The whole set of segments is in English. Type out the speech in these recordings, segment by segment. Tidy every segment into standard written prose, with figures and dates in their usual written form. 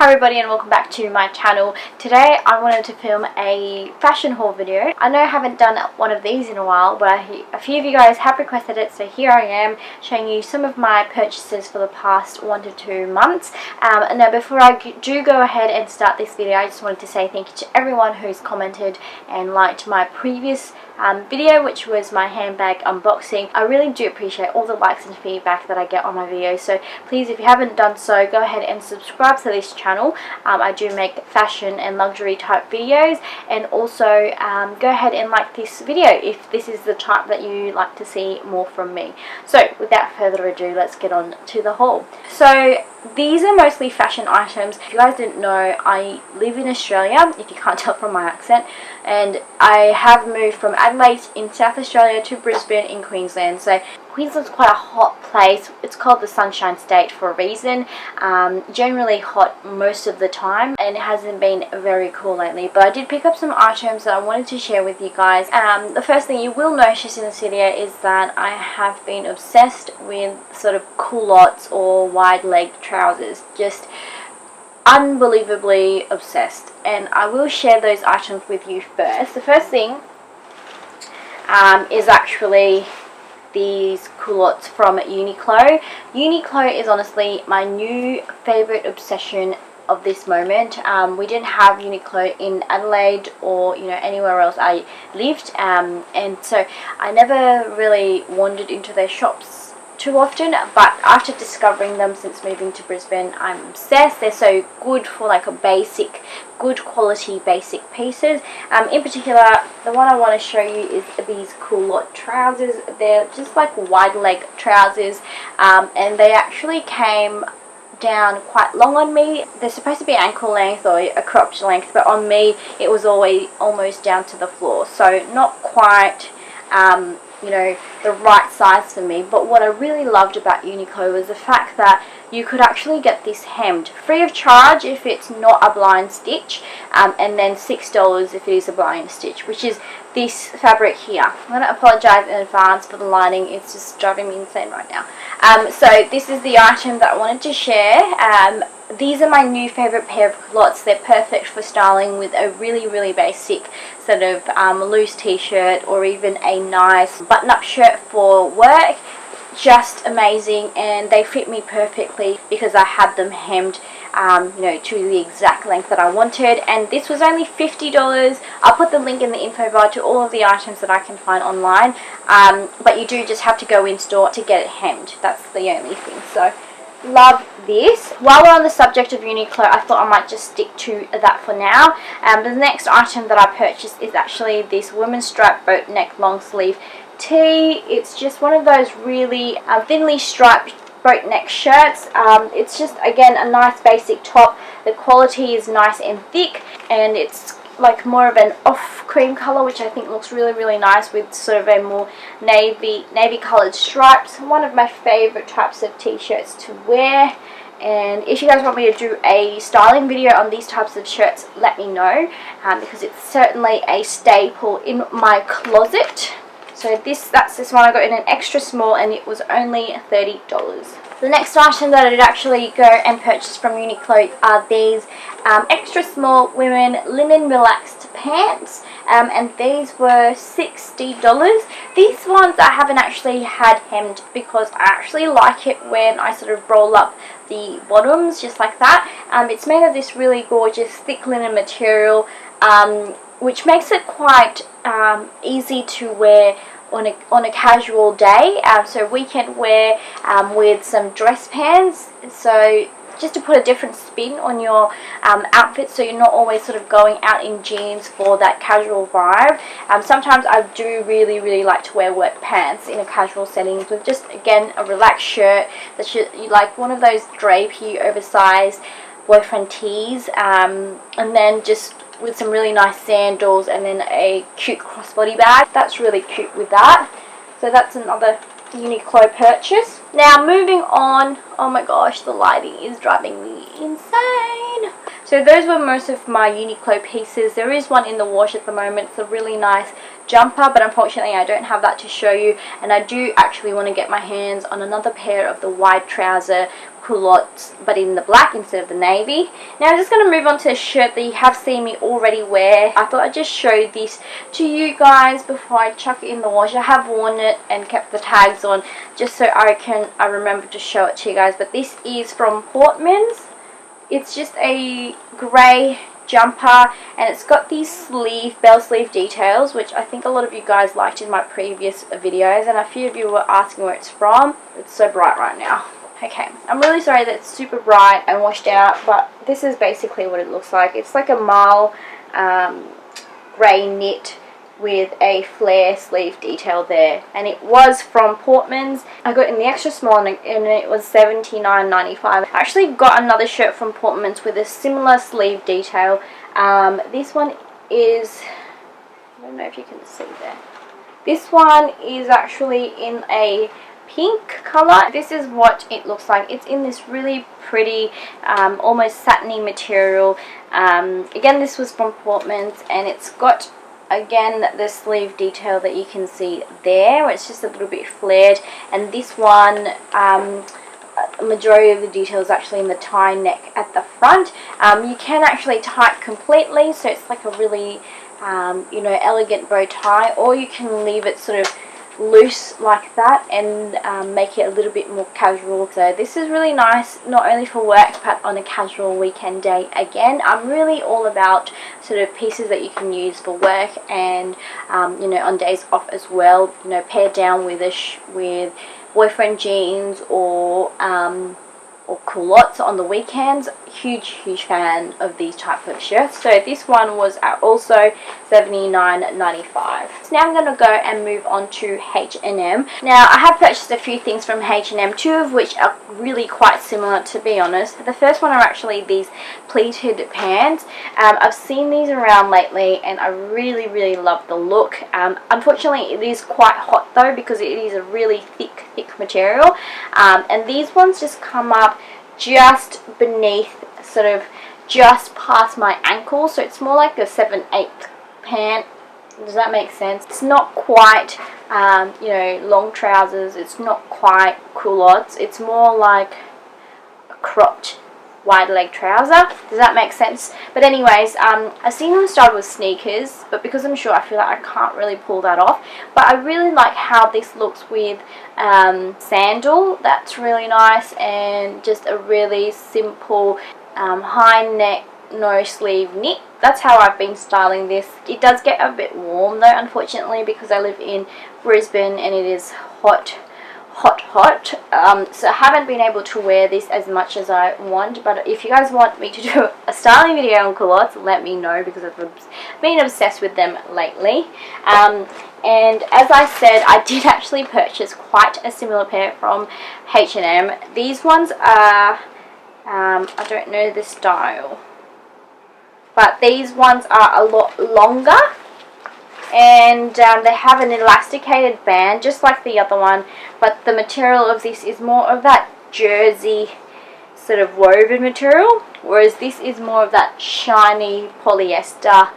Hi everybody and welcome back to my channel. Today I wanted to film a fashion haul video. I know I haven't done one of these in a while, but a few of you guys have requested it, so here I am showing you some of my purchases for the past 1 to 2 months. And now before I do go ahead and start this video, I just wanted to say thank you to everyone who's commented and liked my previous video, which was my handbag unboxing. I really do appreciate all the likes and feedback that I get on my videos, so please, if you haven't done so, go ahead and subscribe to this channel. I do make fashion and luxury type videos, and also go ahead and like this video if this is the type that you like to see more from me. So without further ado, let's get on to the haul. So these are mostly fashion items. If you guys didn't know, I live in Australia, if you can't tell from my accent, and I have moved from Adelaide in South Australia to Brisbane in Queensland. So Queensland's quite a hot place. It's called the Sunshine State for a reason. Generally hot most of the time, and it hasn't been very cool lately. But I did pick up some items that I wanted to share with you guys. The first thing you will notice in this video is that I have been obsessed with sort of culottes or wide leg trousers. Just unbelievably obsessed, and I will share those items with you first. The first thing is actually these culottes from Uniqlo. Uniqlo is honestly my new favorite obsession of this moment. We didn't have Uniqlo in Adelaide or anywhere else I lived, and so I never really wandered into their shops too often, but after discovering them since moving to Brisbane, I'm obsessed. They're so good for like a basic, good quality basic pieces. In particular, the one I want to show you is these culotte trousers. They're just like wide leg trousers, and they actually came down quite long on me. They're supposed to be ankle length or a cropped length, but on me it was always almost down to the floor, so not quite the right size for me. But what I really loved about Uniqlo was the fact that you could actually get this hemmed free of charge if it's not a blind stitch, and then $6 if it is a blind stitch, which is this fabric here. I'm going to apologise in advance for the lighting, it's just driving me insane right now. So this is the item that I wanted to share. These are my new favourite pair of culottes. They're perfect for styling with a really basic sort of loose t-shirt, or even a nice button-up shirt for work. Just amazing, and they fit me perfectly because I had them hemmed to the exact length that I wanted, and this was only $50. I'll put the link in the info bar to all of the items that I can find online, but you do just have to go in store to get it hemmed. That's the only thing. So love this. While we're on the subject of Uniqlo, I thought I might just stick to that for now. The next item that I purchased is actually this women's striped boat neck long sleeve tee. It's just one of those really thinly striped boat neck shirts. It's just, again, a nice basic top. The quality is nice and thick, and it's like more of an off cream color, which I think looks really nice with sort of a more navy colored stripes. One of my favorite types of t-shirts to wear. And if you guys want me to do a styling video on these types of shirts, let me know, because it's certainly a staple in my closet. So that's this one. I got in an extra small, and it was only $30. The next item that I did actually go and purchase from Uniqlo are these extra small women linen relaxed pants, and these were $60. These ones I haven't actually had hemmed because I actually like it when I sort of roll up the bottoms just like that. It's made of this really gorgeous thick linen material, which makes it quite easy to wear on a casual day, so weekend wear with some dress pants. So just to put a different spin on your outfit, so you're not always sort of going out in jeans for that casual vibe. Sometimes I do really like to wear work pants in a casual setting with just, again, a relaxed shirt that you like, one of those drapey oversized boyfriend tees, and then just with some really nice sandals, and then a cute crossbody bag. That's really cute with that. So that's another Uniqlo purchase. Now moving on, oh my gosh, the lighting is driving me insane. So those were most of my Uniqlo pieces. There is one in the wash at the moment. It's a really nice jumper, but unfortunately I don't have that to show you, and I do actually want to get my hands on another pair of the wide trouser culottes but in the black instead of the navy. Now I'm just going to move on to a shirt that you have seen me already wear. I thought I'd just show this to you guys before I chuck it in the wash. I have worn it and kept the tags on just so I remember to show it to you guys. But this is from Portmans. It's just a grey jumper, and it's got these bell sleeve details, which I think a lot of you guys liked in my previous videos, and a few of you were asking where it's from. It's so bright right now. Okay, I'm really sorry that it's super bright and washed out, but this is basically what it looks like. It's like a marl grey knit with a flare sleeve detail there, and it was from Portmans. I got it in the extra small and it was $79.95. I actually got another shirt from Portmans with a similar sleeve detail. This one is, I don't know if you can see there, this one is actually in a pink color. This is what it looks like. It's in this really pretty almost satiny material. Again, this was from Portmans, and it's got again the sleeve detail that you can see there, where it's just a little bit flared, and this one majority of the detail is actually in the tie neck at the front. You can actually tie it completely, so it's like a really you know, elegant bow tie, or you can leave it sort of loose like that and make it a little bit more casual. So this is really nice, not only for work but on a casual weekend day. Again, I'm really all about sort of pieces that you can use for work and you know, on days off as well. You know, pair down with with boyfriend jeans or culottes on the weekends. Huge fan of these type of shirts. So this one was also $79.95. So now I'm going to go and move on to H&M. Now I have purchased a few things from H&M, two of which are really quite similar, to be honest. The first one are actually these pleated pants. I've seen these around lately and I really love the look. Unfortunately it is quite hot though, because it is a really thick material, and these ones just come up just beneath, sort of just past my ankle, so it's more like a 7/8 pant. Does that make sense? It's not quite you know, long trousers, it's not quite culottes, it's more like a cropped wide leg trouser. Does that make sense? But anyways, I've seen them styled with sneakers, but because I'm short I feel like I can't really pull that off. But I really like how this looks with sandal. That's really nice, and just a really simple high neck, no sleeve knit. That's how I've been styling this. It does get a bit warm though, unfortunately, because I live in Brisbane and it is hot. So I haven't been able to wear this as much as I want, but if you guys want me to do a styling video on culottes, let me know, because I've been obsessed with them lately. And as I said, I did actually purchase quite a similar pair from H&M. These ones are I don't know the style, but these ones are a lot longer, and they have an elasticated band just like the other one, but the material of this is more of that jersey sort of woven material, whereas this is more of that shiny polyester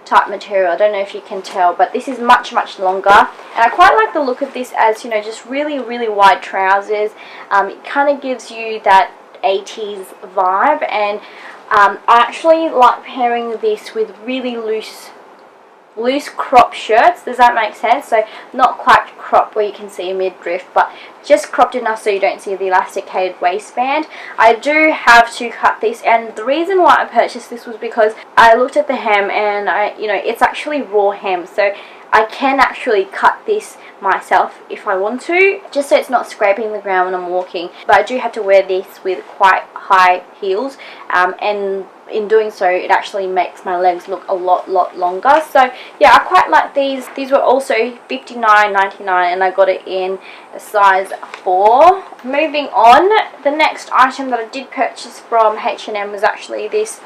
type material. I don't know if you can tell, but this is much longer, and I quite like the look of this as, you know, just really wide trousers. It kind of gives you that 80s vibe, and I actually like pairing this with really loose crop shirts. Does that make sense? So not quite cropped where you can see a midriff, but just cropped enough so you don't see the elasticated waistband. I do have to cut this, and the reason why I purchased this was because I looked at the hem, and you know, it's actually raw hem, so I can actually cut this myself if I want to, just so it's not scraping the ground when I'm walking. But I do have to wear this with quite high heels, and in doing so it actually makes my legs look a lot longer. So yeah, I quite like these. These were also $59.99 and I got it in a size 4. Moving on, the next item that I did purchase from H&M was actually this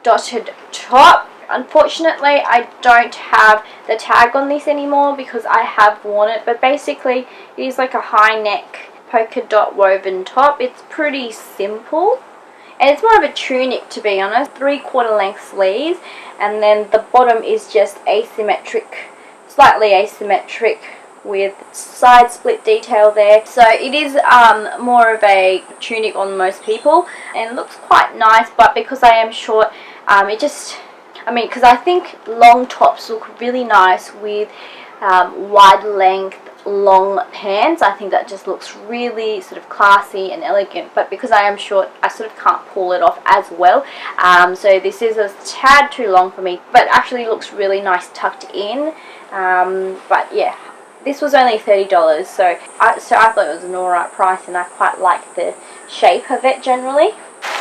dotted top. Unfortunately, I don't have the tag on this anymore because I have worn it, but basically it is like a high neck polka dot woven top. It's pretty simple, and it's more of a tunic, to be honest. 3/4 length sleeves, and then the bottom is just asymmetric, slightly asymmetric with side split detail there. So it is more of a tunic on most people, and it looks quite nice, but because I am short, because I think long tops look really nice with wide length long pants. I think that just looks really sort of classy and elegant, but because I am short, I sort of can't pull it off as well. So this is a tad too long for me, but actually looks really nice tucked in. But yeah, this was only $30, so I thought it was an alright price, and I quite like the shape of it generally.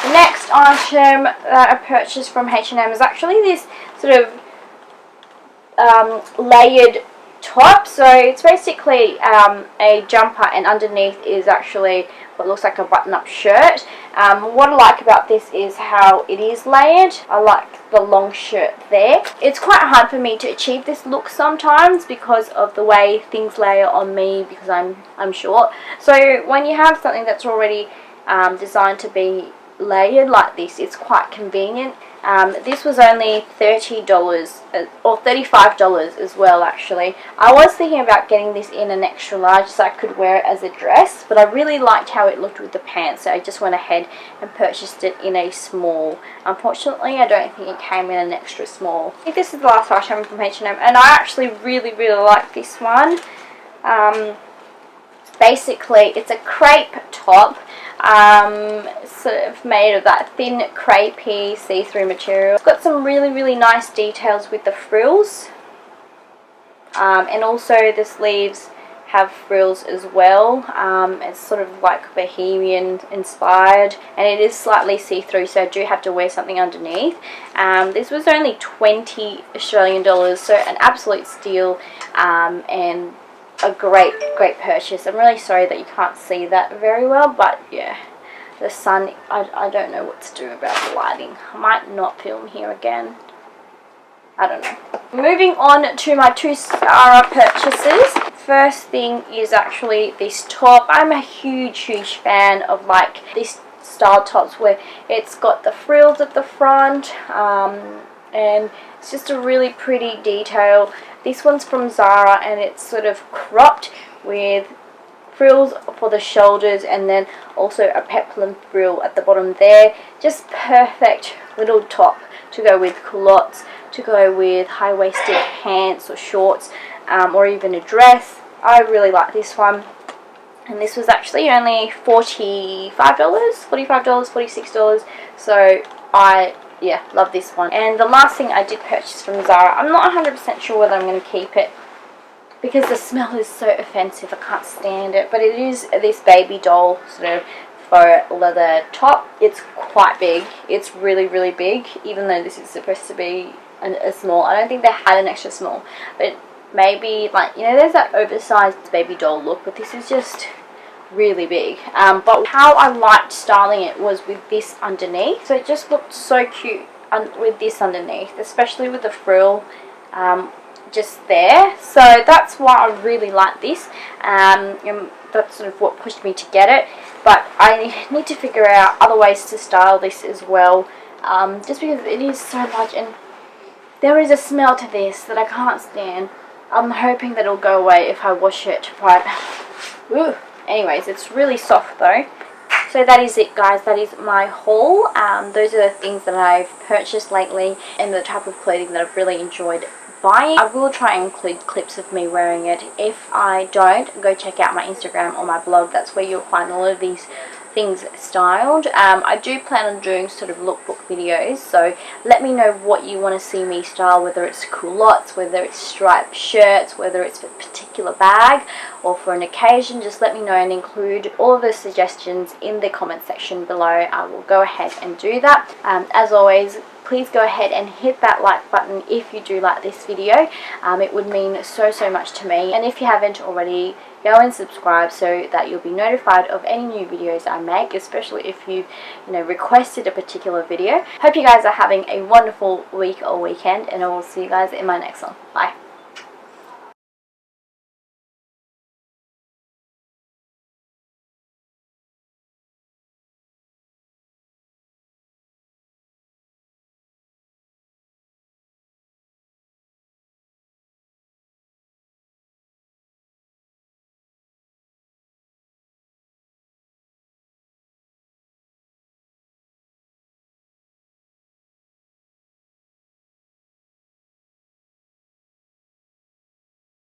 The next item that I purchased from H&M is actually this sort of layered top. So it's basically a jumper, and underneath is actually what looks like a button-up shirt. What I like about this is how it is layered. I like the long shirt there. It's quite hard for me to achieve this look sometimes because of the way things layer on me, because I'm short. So when you have something that's already designed to be layered like this, it's quite convenient. This was only $30 or $35 as well, actually. I was thinking about getting this in an extra large so I could wear it as a dress, but I really liked how it looked with the pants, so I just went ahead and purchased it in a small. Unfortunately, I don't think it came in an extra small. I think this is the last item from H&M, and I actually really like this one. Basically, it's a crepe top. Sort of made of that thin crepey see-through material. It's got some really nice details with the frills, and also the sleeves have frills as well. It's sort of like bohemian inspired, and it is slightly see-through, so I do have to wear something underneath. This was only $20 Australian, so an absolute steal, and a great purchase. I'm really sorry that you can't see that very well, but yeah, the sun, I don't know what to do about the lighting. I might not film here again. I don't know. Moving on to my two Zara purchases. First thing is actually this top. I'm a huge fan of like this style tops where it's got the frills at the front, and it's just a really pretty detail. This one's from Zara, and it's sort of cropped with frills for the shoulders, and then also a peplum frill at the bottom there. Just perfect little top to go with culottes, to go with high-waisted pants or shorts, or even a dress. I really like this one, and this was actually only $45, $46, so I love this one. And the last thing I did purchase from Zara, I'm not 100% sure whether I'm going to keep it because the smell is so offensive, I can't stand it, but it is this baby doll sort of faux leather top. It's quite big. It's really big, even though this is supposed to be a small. I don't think they had an extra small, but maybe, like, you know, there's that oversized baby doll look, but this is just really big. But how I liked styling it was with this underneath, so it just looked so cute with this underneath, especially with the frill just there. So that's why I really like this, and that's sort of what pushed me to get it. But I need to figure out other ways to style this as well, just because it is so large, and there is a smell to this that I can't stand. I'm hoping that it'll go away if I wash it, but ooh. Anyways, it's really soft though. So that is it, guys. That is my haul. Those are the things that I've purchased lately and the type of clothing that I've really enjoyed buying. I will try and include clips of me wearing it. If I don't, go check out my Instagram or my blog. That's where you'll find all of these things styled. I do plan on doing sort of lookbook videos, so let me know what you want to see me style, whether it's culottes, whether it's striped shirts, whether it's a particular bag or for an occasion. Just let me know and include all of the suggestions in the comment section below. I will go ahead and do that. As always, please go ahead and hit that like button if you do like this video. It would mean so much to me, and if you haven't already, go and subscribe so that you'll be notified of any new videos I make, especially if you requested a particular video. Hope you guys are having a wonderful week or weekend, and I will see you guys in my next one. Bye.